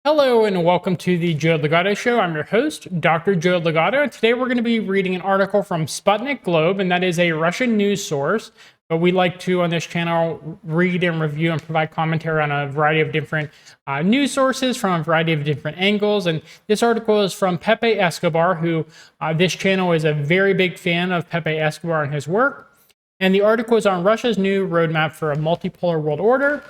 Hello and welcome to the Joe Ligato Show. I'm your host, Dr. Joe Ligato, and today we're going to be reading an article from Sputnik Globe, and that is a Russian news source. But we like to, on this channel, read and review and provide commentary on a variety of different news sources from a variety of different angles. And this article is from Pepe Escobar, who this channel is a very big fan of Pepe Escobar and his work. And the article is on Russia's new roadmap for a multipolar world order.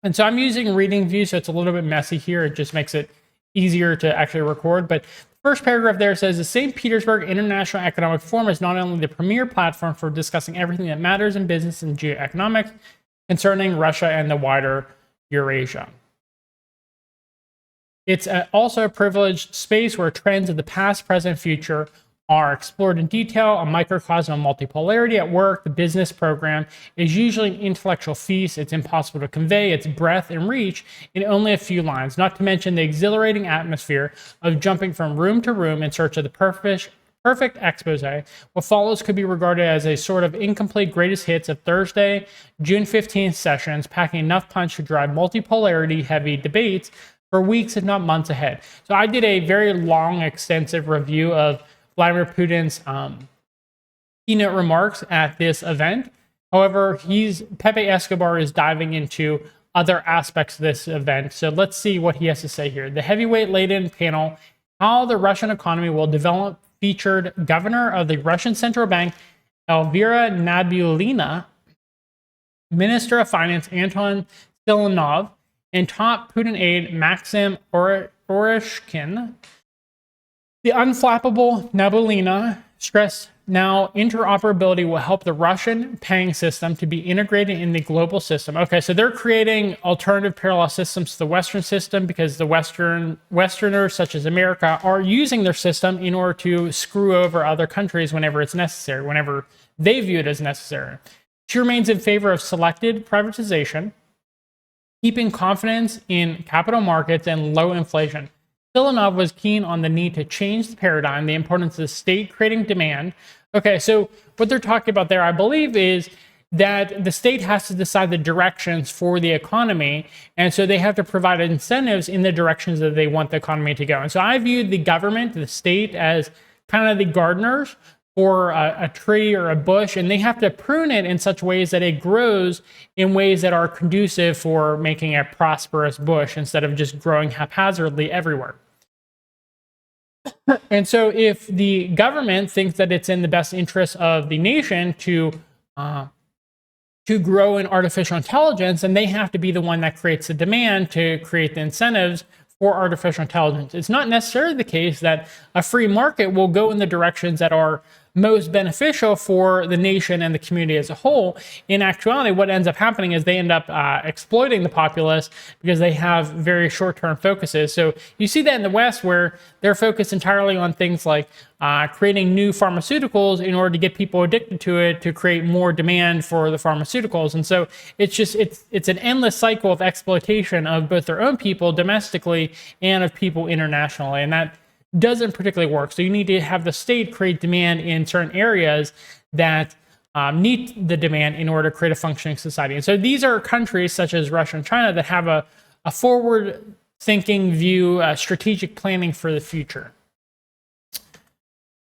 And so I'm using reading view, so it's a little bit messy here. It just makes it easier to actually record. But the first paragraph there says, the St. Petersburg International Economic Forum is not only the premier platform for discussing everything that matters in business and geoeconomics concerning Russia and the wider Eurasia. It's also a privileged space where trends of the past, present, future are explored in detail. A microcosm of multipolarity at work, the business program, is usually an intellectual feast. It's impossible to convey its breadth and reach in only a few lines, not to mention the exhilarating atmosphere of jumping from room to room in search of the perfect expose. What follows could be regarded as a sort of incomplete greatest hits of Thursday, June 15th sessions, packing enough punch to drive multipolarity heavy debates for weeks, if not months ahead. So I did a very long, extensive review of Vladimir Putin's keynote remarks at this event. However, Pepe Escobar is diving into other aspects of this event. So let's see what he has to say here. The heavyweight laden panel, How the Russian Economy Will Develop, featured Governor of the Russian Central Bank, Elvira Nabiullina, Minister of Finance, Anton Siluanov, and top Putin aide, Maxim Oreshkin. The unflappable Nabiullina stressed now interoperability will help the Russian paying system to be integrated in the global system. Okay, so they're creating alternative parallel systems to the Western system because the Westerners, such as America, are using their system in order to screw over other countries whenever it's necessary, whenever they view it as necessary. She remains in favor of selected privatization, keeping confidence in capital markets and low inflation. Siluanov was keen on the need to change the paradigm, the importance of the state creating demand. Okay, so what they're talking about there, I believe, is that the state has to decide the directions for the economy, and so they have to provide incentives in the directions that they want the economy to go. And so I view the government, the state, as kind of the gardeners for a tree or a bush, and they have to prune it in such ways that it grows in ways that are conducive for making a prosperous bush instead of just growing haphazardly everywhere. And so if the government thinks that it's in the best interest of the nation to grow in artificial intelligence, then they have to be the one that creates the demand to create the incentives for artificial intelligence. It's not necessarily the case that a free market will go in the directions that are most beneficial for the nation and the community as a whole. In actuality, what ends up happening is they end up exploiting the populace because they have very short-term focuses. So you see that in the West, where they're focused entirely on things like creating new pharmaceuticals in order to get people addicted to it, to create more demand for the pharmaceuticals. And so it's an endless cycle of exploitation of both their own people domestically and of people internationally. And that doesn't particularly work. So you need to have the state create demand in certain areas that meet the demand in order to create a functioning society. And so these are countries such as Russia and China that have a forward-thinking view, strategic planning for the future.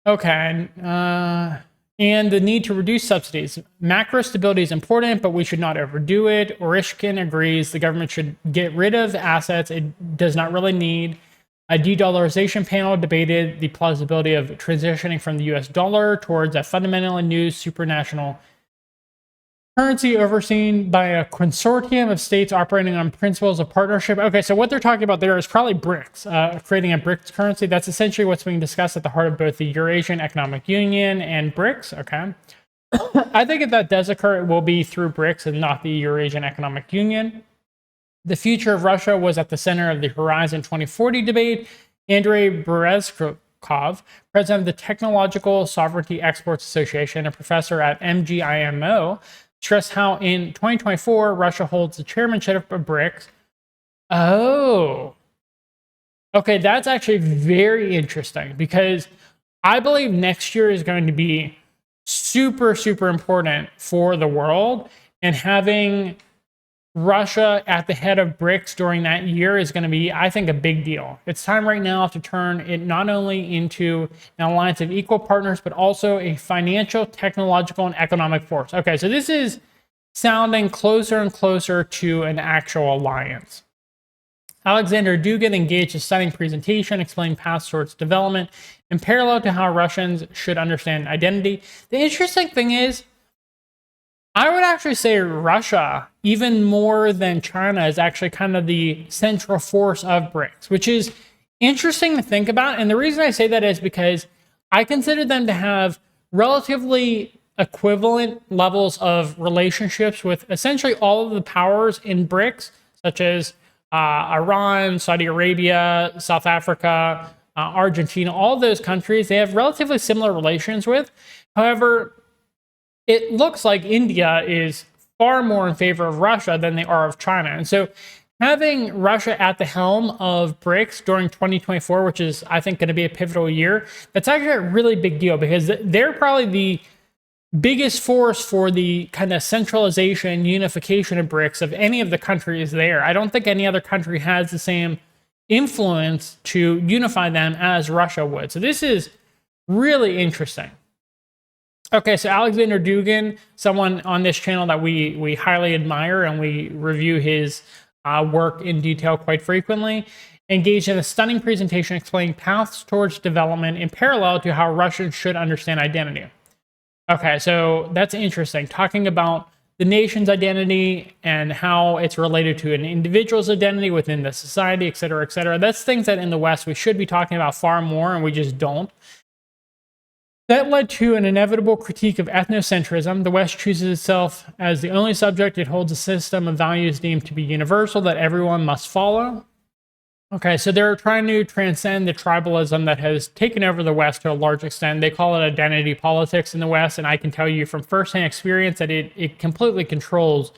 Okay, and the need to reduce subsidies. Macro stability is important, but we should not overdo it. Oreshkin agrees the government should get rid of assets it does not really need. A de-dollarization panel debated the plausibility of transitioning from the US dollar towards a fundamentally new supranational currency overseen by a consortium of states operating on principles of partnership. Okay, so what they're talking about there is probably BRICS, creating a BRICS currency. That's essentially what's being discussed at the heart of both the Eurasian Economic Union and BRICS, okay? I think if that does occur, it will be through BRICS and not the Eurasian Economic Union. The future of Russia was at the center of the Horizon 2040 debate. Andrei Berezkov, president of the Technological Sovereignty Exports Association and professor at MGIMO, stressed how in 2024, Russia holds the chairmanship of BRICS. Oh, okay, that's actually very interesting because I believe next year is going to be super, super important for the world, and having Russia at the head of BRICS during that year is going to be, I think, a big deal. It's time right now to turn it not only into an alliance of equal partners, but also a financial, technological, and economic force. Okay, so this is sounding closer and closer to an actual alliance. Alexander Dugin engaged a stunning presentation explaining paths towards development in parallel to how Russians should understand identity. The interesting thing is, I would actually say Russia, even more than China, is actually kind of the central force of BRICS, which is interesting to think about. And the reason I say that is because I consider them to have relatively equivalent levels of relationships with essentially all of the powers in BRICS, such as Iran, Saudi Arabia, South Africa, Argentina, all of those countries, they have relatively similar relations with. However, it looks like India is far more in favor of Russia than they are of China. And so having Russia at the helm of BRICS during 2024, which is, I think, going to be a pivotal year, that's actually a really big deal because they're probably the biggest force for the kind of centralization, unification of BRICS of any of the countries there. I don't think any other country has the same influence to unify them as Russia would. So this is really interesting. Okay, so Alexander Dugin, someone on this channel that we highly admire and we review his work in detail quite frequently, engaged in a stunning presentation explaining paths towards development in parallel to how Russians should understand identity. Okay, so that's interesting. Talking about the nation's identity and how it's related to an individual's identity within the society, et cetera, et cetera. That's things that in the West we should be talking about far more, and we just don't. That led to an inevitable critique of ethnocentrism. The West chooses itself as the only subject. It holds a system of values deemed to be universal that everyone must follow. Okay, so they're trying to transcend the tribalism that has taken over the West to a large extent. They call it identity politics in the West, and I can tell you from firsthand experience that it completely controls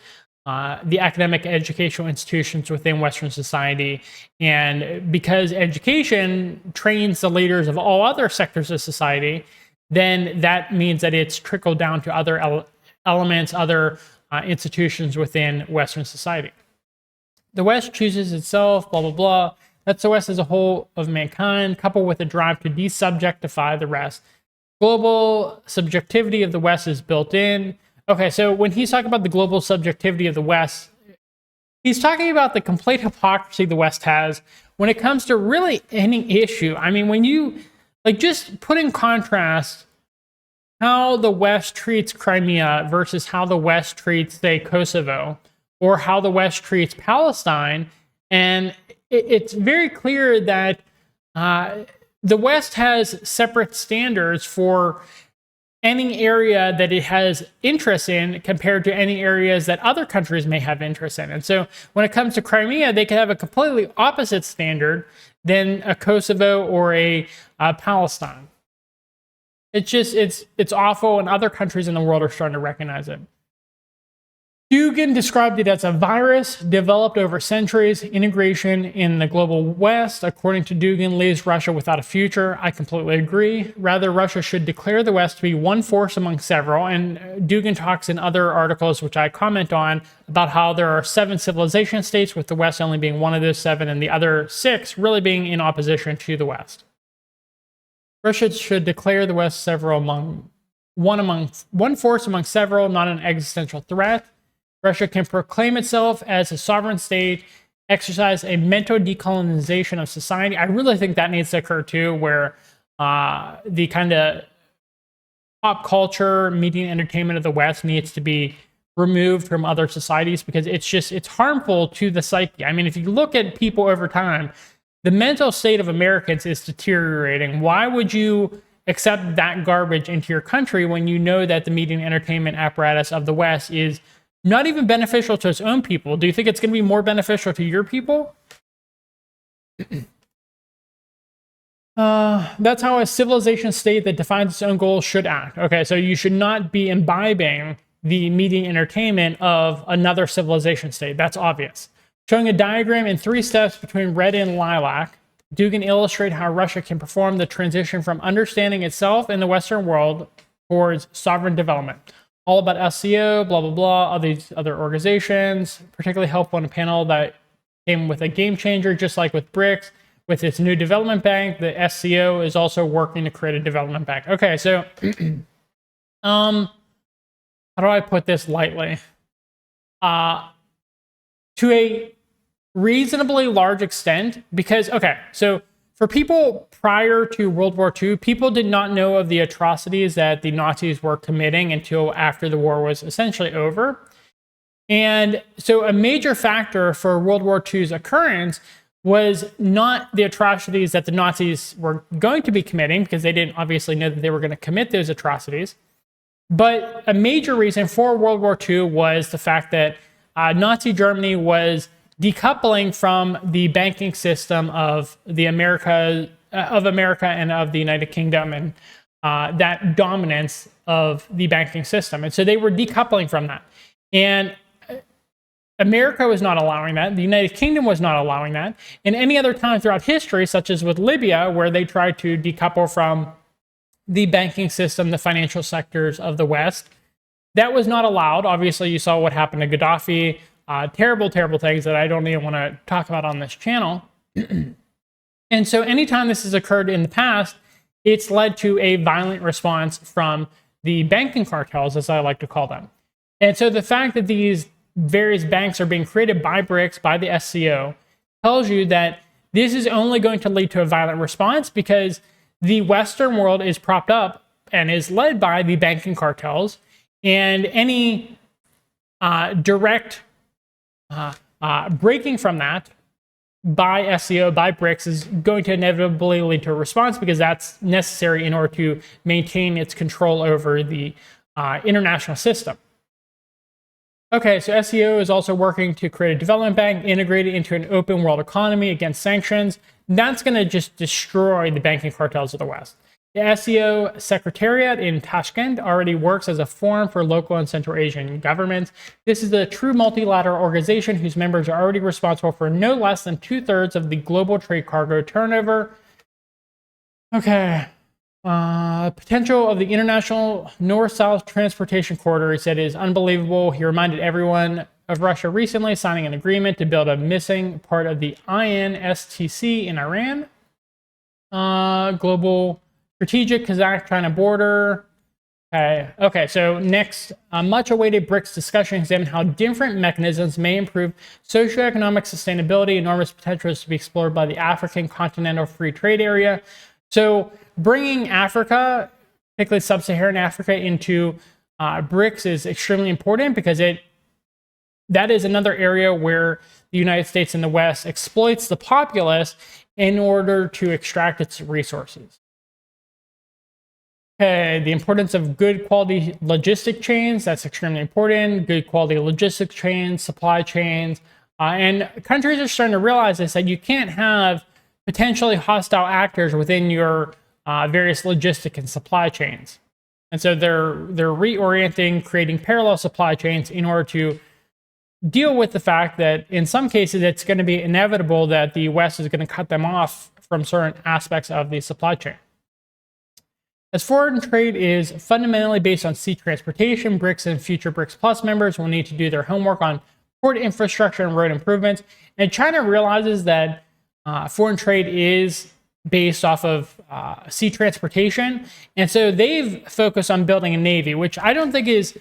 the academic educational institutions within Western society. And because education trains the leaders of all other sectors of society, then that means that it's trickled down to other elements, other institutions within Western society. The West chooses itself, blah, blah, blah. That's the West as a whole of mankind, coupled with a drive to desubjectify the rest. Global subjectivity of the West is built in. Okay, so when he's talking about the global subjectivity of the West, he's talking about the complete hypocrisy the West has when it comes to really any issue. I mean, when you just put in contrast how the West treats Crimea versus how the West treats, say, Kosovo, or how the West treats Palestine, and it's very clear that the West has separate standards for any area that it has interest in compared to any areas that other countries may have interest in. And so when it comes to Crimea, they can have a completely opposite standard than a Kosovo or a Palestine. It's awful, and other countries in the world are starting to recognize it. Dugin described it as a virus developed over centuries. Integration in the global West, according to Dugin, leaves Russia without a future. I completely agree. Rather, Russia should declare the West to be one force among several. And Dugin talks in other articles, which I comment on, about how there are 7 civilization states, with the West only being one of those 7, and the other 6 really being in opposition to the West. Russia should declare the West one force among several, not an existential threat. Russia can proclaim itself as a sovereign state, exercise a mental decolonization of society. I really think that needs to occur too, where the kind of pop culture, media, and entertainment of the West needs to be removed from other societies, because it's harmful to the psyche. I mean, if you look at people over time, the mental state of Americans is deteriorating. Why would you accept that garbage into your country when you know that the media and entertainment apparatus of the West is not even beneficial to its own people? Do you think it's going to be more beneficial to your people? That's how a civilization state that defines its own goals should act. Okay, so you should not be imbibing the media and entertainment of another civilization state. That's obvious. Showing a diagram in 3 steps between red and lilac, Dugin illustrates how Russia can perform the transition from understanding itself in the Western world towards sovereign development. all about SCO, blah, blah, blah, all these other organizations, particularly helpful in a panel that came with a game changer, just like with BRICS, with its new development bank. The SCO is also working to create a development bank. Okay, so how do I put this lightly? To a reasonably large extent, because, okay, so for people prior to World War II, people did not know of the atrocities that the Nazis were committing until after the war was essentially over. And so a major factor for World War II's occurrence was not the atrocities that the Nazis were going to be committing, because they didn't obviously know that they were going to commit those atrocities. But a major reason for World War II was the fact that Nazi Germany was decoupling from the banking system of America and of the United Kingdom, and that dominance of the banking system. And so they were decoupling from that. And America was not allowing that. The United Kingdom was not allowing that. And any other time throughout history, such as with Libya, where they tried to decouple from the banking system, the financial sectors of the West, that was not allowed. Obviously, you saw what happened to Gaddafi. Terrible, terrible things that I don't even want to talk about on this channel. And so anytime this has occurred in the past, it's led to a violent response from the banking cartels, as I like to call them. And so the fact that these various banks are being created by BRICS, by the SCO, tells you that this is only going to lead to a violent response, because the Western world is propped up and is led by the banking cartels, and any direct breaking from that by SCO, by BRICS, is going to inevitably lead to a response, because that's necessary in order to maintain its control over the international system. Okay, so SCO is also working to create a development bank integrated into an open world economy against sanctions. That's going to just destroy the banking cartels of the West. The SCO Secretariat in Tashkent already works as a forum for local and Central Asian governments. This is a true multilateral organization whose members are already responsible for no less than 2/3 of the global trade cargo turnover. Okay. Potential of the international north-south transportation corridor, he said, is unbelievable. He reminded everyone of Russia recently signing an agreement to build a missing part of the INSTC in Iran. Global strategic Kazakh-China border. Okay, so next, much awaited BRICS discussion examined how different mechanisms may improve socioeconomic sustainability. Enormous potential is to be explored by the African Continental Free Trade Area. So bringing Africa, particularly sub-Saharan Africa, into BRICS is extremely important, because that is another area where the United States and the West exploits the populace in order to extract its resources. Okay, the importance of good quality logistic chains, that's extremely important. Good quality logistic chains, supply chains. And countries are starting to realize this, that you can't have potentially hostile actors within your various logistic and supply chains. And so they're reorienting, creating parallel supply chains in order to deal with the fact that in some cases it's going to be inevitable that the West is going to cut them off from certain aspects of the supply chain. As foreign trade is fundamentally based on sea transportation, BRICS and future BRICS Plus members will need to do their homework on port infrastructure and road improvements. And China realizes that foreign trade is based off of sea transportation. And so they've focused on building a navy, which I don't think is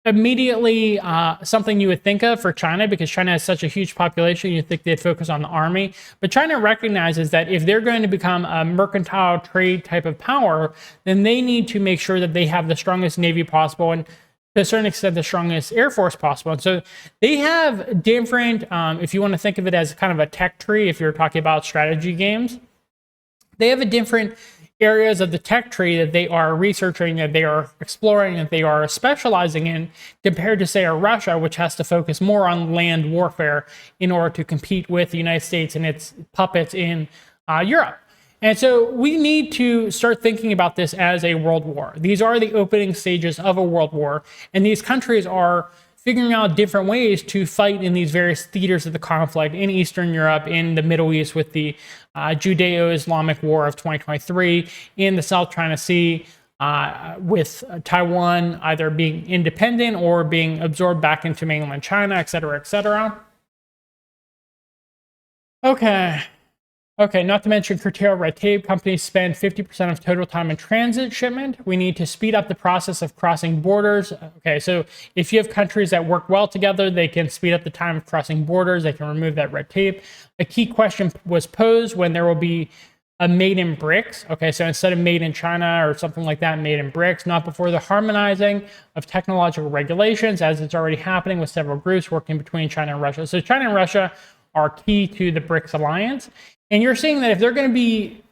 immediately something you would think of for China, because China has such a huge population. You'd think they'd focus on the army. But China recognizes that if they're going to become a mercantile trade type of power, then they need to make sure that they have the strongest navy possible, and to a certain extent, the strongest air force possible. And so they have different, if you want to think of it as kind of a tech tree, if you're talking about strategy games, they have a different areas of the tech tree that they are researching, that they are exploring, that they are specializing in, compared to, say, a Russia, which has to focus more on land warfare in order to compete with the United States and its puppets in Europe. And so we need to start thinking about this as a world war. These are the opening stages of a world war, and these countries are figuring out different ways to fight in these various theaters of the conflict in Eastern Europe, in the Middle East with the Judeo-Islamic War of 2023, in the South China Sea, with Taiwan either being independent or being absorbed back into mainland China, et cetera, et cetera. Okay, not to mention curtail red tape. Companies spend 50% of total time in transit shipment. We need to speed up the process of crossing borders. Okay, so if you have countries that work well together, they can speed up the time of crossing borders. They can remove that red tape. A key question was posed when there will be a made in BRICS. Okay, so instead of made in China or something like that, made in BRICS, not before the harmonizing of technological regulations, as it's already happening with several groups working between China and Russia. So China and Russia are key to the BRICS alliance. And you're seeing that if they're going to be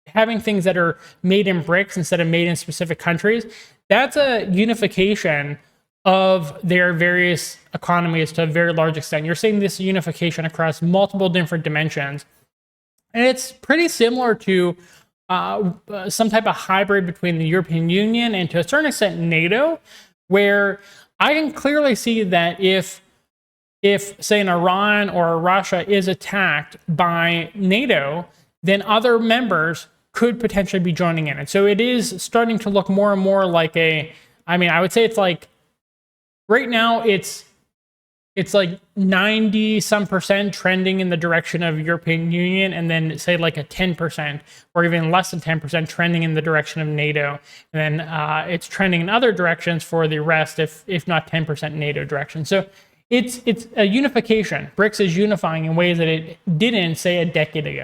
having things that are made in BRICS instead of made in specific countries, that's a unification of their various economies to a very large extent. You're seeing this unification across multiple different dimensions. And it's pretty similar to some type of hybrid between the European Union and to a certain extent NATO, where I can clearly see that if say an Iran or a Russia is attacked by NATO, then other members could potentially be joining in. And so it is starting to look more and more like I would say it's like, right now it's like 90% trending in the direction of European Union, and then say like a 10% or even less than 10% trending in the direction of NATO. And then it's trending in other directions for the rest, if not 10% NATO direction. So it's a unification. BRICS is unifying in ways that it didn't, say, a decade ago.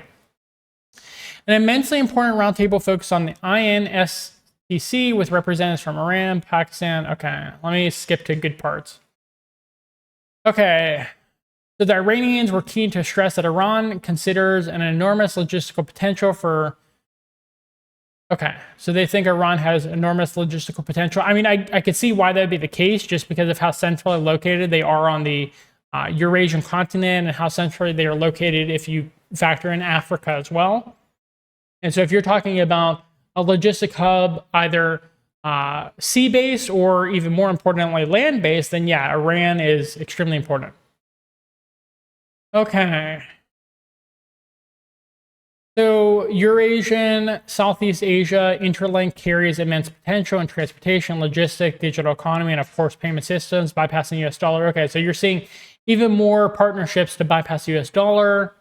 An immensely important roundtable focused on the INSTC with representatives from Iran, Pakistan. Okay, let me skip to good parts. Okay, so the Iranians were keen to stress that Iran considers an enormous logistical potential for... Okay, so they think Iran has enormous logistical potential. I mean, I could see why that would be the case, just because of how centrally located they are on the Eurasian continent and how centrally they are located if you factor in Africa as well. And so if you're talking about a logistic hub, either sea-based or even more importantly, land-based, then yeah, Iran is extremely important. Okay. So Eurasian, Southeast Asia interlink carries immense potential in transportation, logistics, digital economy, and of course payment systems, bypassing US dollar. Okay, so you're seeing even more partnerships to bypass US dollar.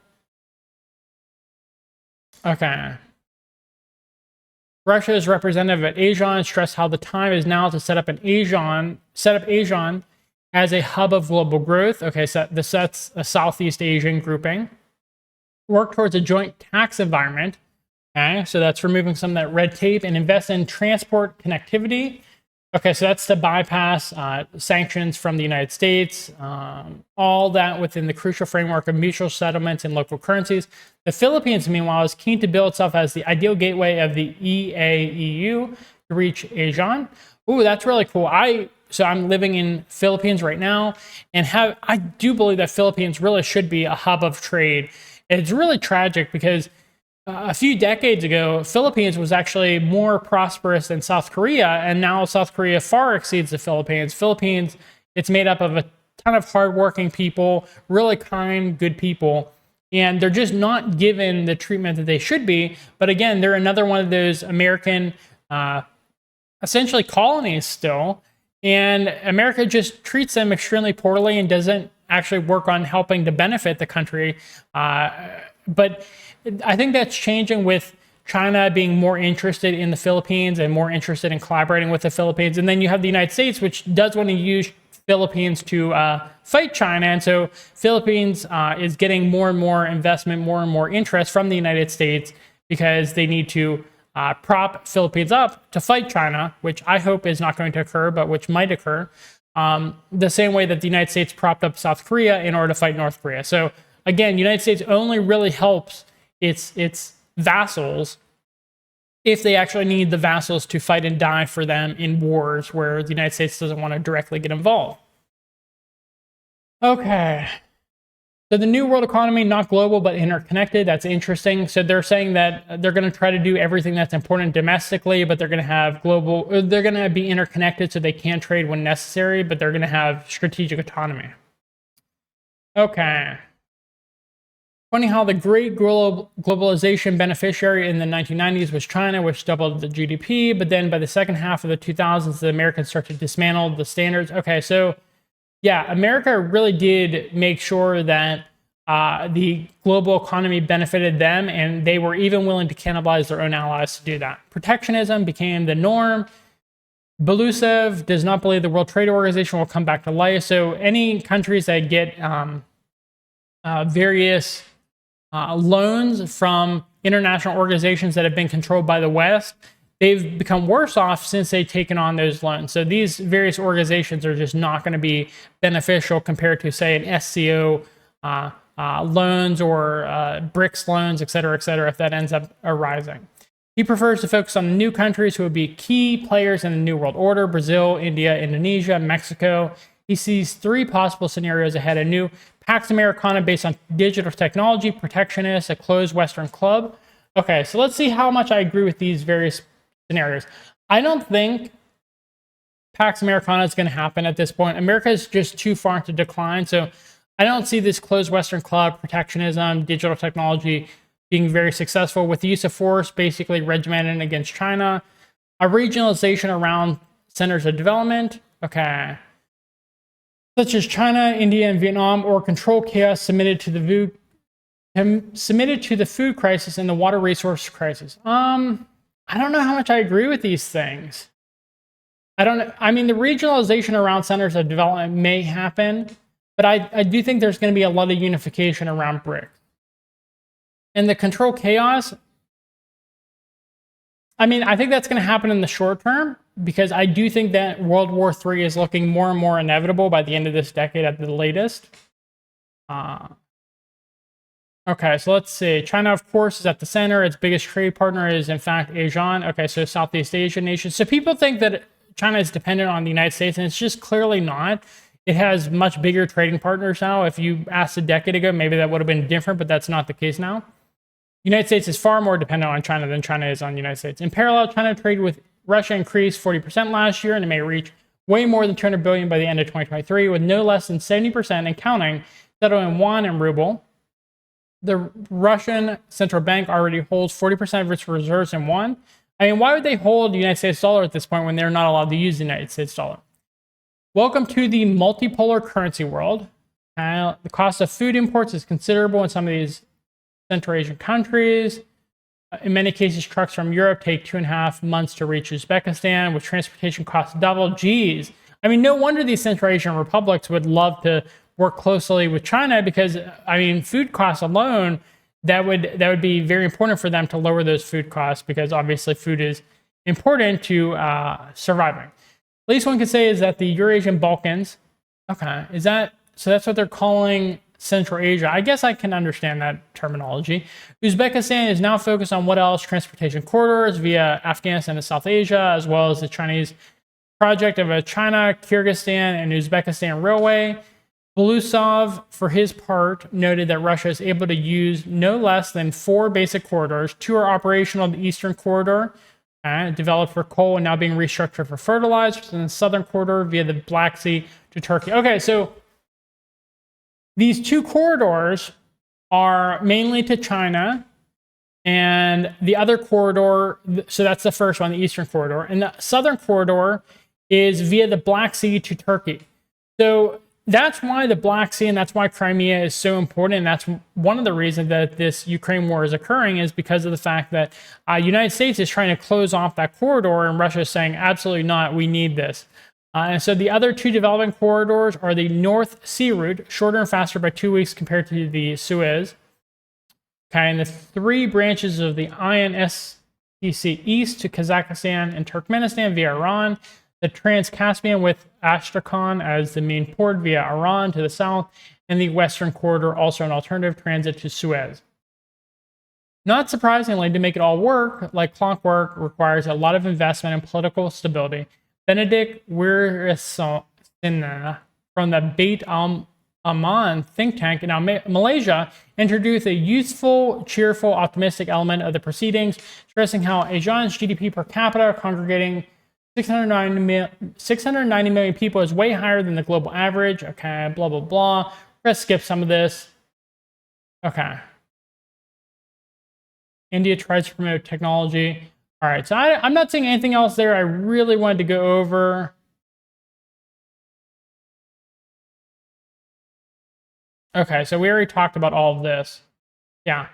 Okay. Russia's representative at ASEAN stressed how the time is now to set up ASEAN as a hub of global growth. Okay, so that's a Southeast Asian grouping. Work towards a joint tax environment. Okay, so that's removing some of that red tape and invest in transport connectivity. Okay, so that's to bypass sanctions from the United States, all that within the crucial framework of mutual settlements in local currencies. The Philippines, meanwhile, is keen to build itself as the ideal gateway of the EAEU to reach ASEAN. Ooh, that's really cool. So I'm living in Philippines right now, and I do believe that Philippines really should be a hub of trade. It's really tragic because a few decades ago, Philippines was actually more prosperous than South Korea, and now South Korea far exceeds the Philippines. Philippines, it's made up of a ton of hardworking people, really kind, good people, and they're just not given the treatment that they should be. But again, they're another one of those American, essentially colonies still, and America just treats them extremely poorly and doesn't actually work on helping to benefit the country. But I think that's changing with China being more interested in the Philippines and more interested in collaborating with the Philippines. And then you have the United States, which does want to use Philippines to fight China. And so Philippines is getting more and more investment, more and more interest from the United States because they need to prop Philippines up to fight China, which I hope is not going to occur, but which might occur. The same way that the United States propped up South Korea in order to fight North Korea. So again, the United States only really helps its vassals if they actually need the vassals to fight and die for them in wars where the United States doesn't want to directly get involved. Okay. So the new world economy, not global, but interconnected. That's interesting. So they're saying that they're going to try to do everything that's important domestically, but they're going to have they're going to be interconnected so they can trade when necessary, but they're going to have strategic autonomy. Okay. Funny how the great globalization beneficiary in the 1990s was China, which doubled the GDP. But then by the second half of the 2000s, the Americans started to dismantle the standards. Okay, so yeah, America really did make sure that the global economy benefited them, and they were even willing to cannibalize their own allies to do that. Protectionism became the norm. Belousev does not believe the World Trade Organization will come back to life. So any countries that get various loans from international organizations that have been controlled by the West, they've become worse off since they've taken on those loans. So these various organizations are just not going to be beneficial compared to, say, an SCO loans or BRICS loans, et cetera, if that ends up arising. He prefers to focus on new countries who would be key players in the New World Order: Brazil, India, Indonesia, Mexico. He sees three possible scenarios ahead: a new Pax Americana based on digital technology, protectionist, a closed Western club. Okay, so let's see how much I agree with these various scenarios. I don't think Pax Americana is going to happen at this point. America is just too far into decline, so I don't see this closed Western club, protectionism, digital technology being very successful, with the use of force basically regimented against China. A regionalization around centers of development, okay, such as China, India, and Vietnam, or control chaos submitted to the food crisis and the water resource crisis. I don't know how much I agree with these things. I mean, the regionalization around centers of development may happen, but I do think there's going to be a lot of unification around BRICS. And the control chaos, I mean, I think that's going to happen in the short term, because I do think that World War III is looking more and more inevitable by the end of this decade at the latest. Okay, so let's see. China, of course, is at the center. Its biggest trade partner is, in fact, ASEAN. Okay, so Southeast Asian nations. So people think that China is dependent on the United States, and it's just clearly not. It has much bigger trading partners now. If you asked a decade ago, maybe that would have been different, but that's not the case now. The United States is far more dependent on China than China is on the United States. In parallel, China trade with Russia increased 40% last year, and it may reach way more than $200 billion by the end of 2023, with no less than 70% and counting settled in yuan and ruble. The Russian central bank already holds 40% of its reserves in yuan. I mean, why would they hold the United States dollar at this point when they're not allowed to use the United States dollar? Welcome to the multipolar currency world. The cost of food imports is considerable in some of these Central Asian countries. In many cases, trucks from Europe take 2.5 months to reach Uzbekistan, with transportation costs double. Geez. I mean, no wonder these Central Asian republics would love to work closely with China, because, I mean, food costs alone, that would be very important for them to lower those food costs, because obviously food is important to surviving. At least one could say is that the Eurasian Balkans, okay, so that's what they're calling Central Asia. I guess I can understand that terminology. Uzbekistan is now focused on what else? Transportation corridors via Afghanistan to South Asia, as well as the Chinese project of a China, Kyrgyzstan, and Uzbekistan railway. Belousov, for his part, noted that Russia is able to use no less than 4 basic corridors. 2 are operational: the Eastern Corridor, developed for coal and now being restructured for fertilizers, and the Southern Corridor via the Black Sea to Turkey. Okay, so these 2 corridors are mainly to China, and the other corridor, so that's the first one, the Eastern Corridor, and the Southern Corridor is via the Black Sea to Turkey. So that's why the Black Sea, and that's why Crimea is so important, and that's one of the reasons that this Ukraine war is occurring, is because of the fact that the United States is trying to close off that corridor, and Russia is saying, absolutely not, we need this. And so the other 2 development corridors are the North Sea route, shorter and faster by 2 weeks compared to the Suez. Okay, and the 3 branches of the INSTC east to Kazakhstan and Turkmenistan via Iran, the Trans-Caspian with Astrakhan as the main port via Iran to the south, and the Western Corridor, also an alternative transit to Suez. Not surprisingly, to make it all work like clockwork requires a lot of investment and political stability. Benedict Wiresena from the Beit Aman think tank in Malaysia introduced a useful, cheerful, optimistic element of the proceedings, stressing how ASEAN's GDP per capita, congregating 690 million people, is way higher than the global average. Okay, blah, blah, blah. Let's skip some of this. Okay. India tries to promote technology. All right, so I'm not seeing anything else there I really wanted to go over. Okay, so we already talked about all of this. Yeah.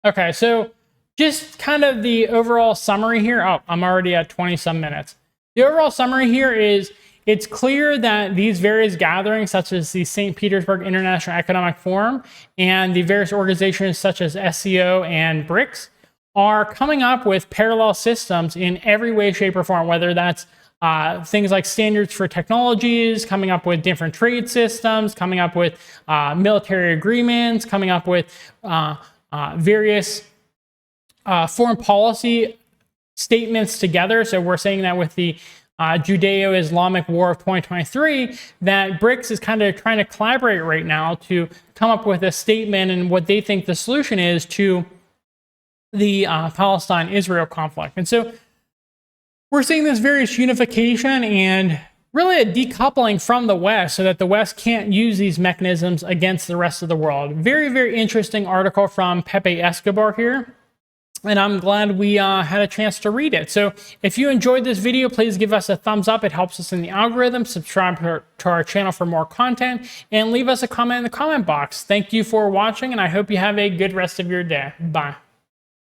Okay, so just kind of the overall summary here. Oh, I'm already at 20 some minutes. The overall summary here is it's clear that these various gatherings, such as the St. Petersburg International Economic Forum and the various organizations such as SCO and BRICS, are coming up with parallel systems in every way, shape, or form, whether that's things like standards for technologies, coming up with different trade systems, coming up with military agreements, coming up with various foreign policy statements together. So we're saying that with the Judeo-Islamic War of 2023, that BRICS is kind of trying to collaborate right now to come up with a statement and what they think the solution is to the Palestine-Israel conflict. And so we're seeing this various unification and really a decoupling from the West so that the West can't use these mechanisms against the rest of the world. Very, very interesting article from Pepe Escobar here. And I'm glad we had a chance to read it. So if you enjoyed this video, please give us a thumbs up. It helps us in the algorithm. Subscribe to our channel for more content and leave us a comment in the comment box. Thank you for watching, and I hope you have a good rest of your day. Bye.